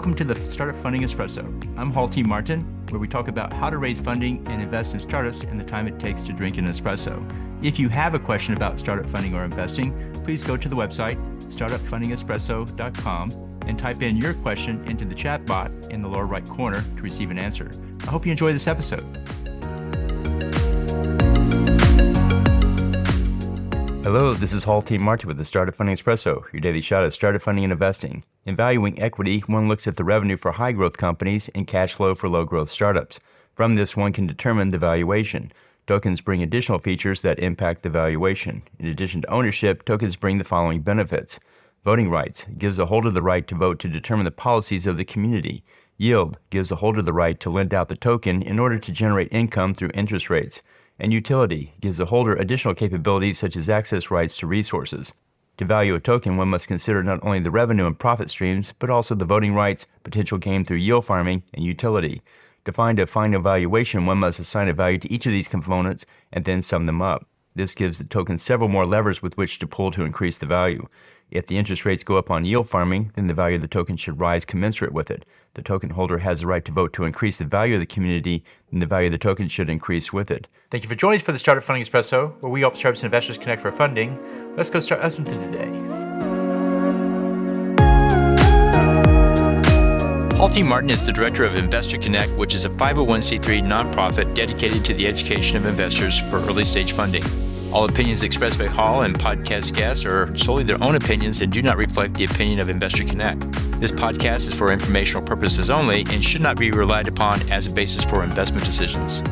Welcome to the Startup Funding Espresso. I'm Hall T. Martin, where we talk about how to raise funding and invest in startups and the time it takes to drink an espresso. If you have a question about startup funding or investing, please go to the website, startupfundingespresso.com, and type in your question into the chat bot in the lower right corner to receive an answer. I hope you enjoy this episode. Hello, this is Hall T. Martin with the Startup Funding Espresso, your daily shot at startup funding and investing. In valuing equity, one looks at the revenue for high-growth companies and cash flow for low-growth startups. From this, one can determine the valuation. Tokens bring additional features that impact the valuation. In addition to ownership, tokens bring the following benefits. Voting rights gives the holder the right to vote to determine the policies of the community. Yield gives the holder the right to lend out the token in order to generate income through interest rates. And utility gives the holder additional capabilities such as access rights to resources. To value a token, one must consider not only the revenue and profit streams, but also the voting rights, potential gain through yield farming, and utility. To find a final valuation, one must assign a value to each of these components and then sum them up. This gives the token several more levers with which to pull to increase the value. If the interest rates go up on yield farming, then the value of the token should rise commensurate with it. The token holder has the right to vote to increase the value of the community, and the value of the token should increase with it. Thank you for joining us for the Startup Funding Espresso, where we help startups and investors connect for funding. Let's go start something today. Hall T. Martin is the director of Investor Connect, which is a 501c3 nonprofit dedicated to the education of investors for early stage funding. All opinions expressed by Hall and podcast guests are solely their own opinions and do not reflect the opinion of Investor Connect. This podcast is for informational purposes only and should not be relied upon as a basis for investment decisions.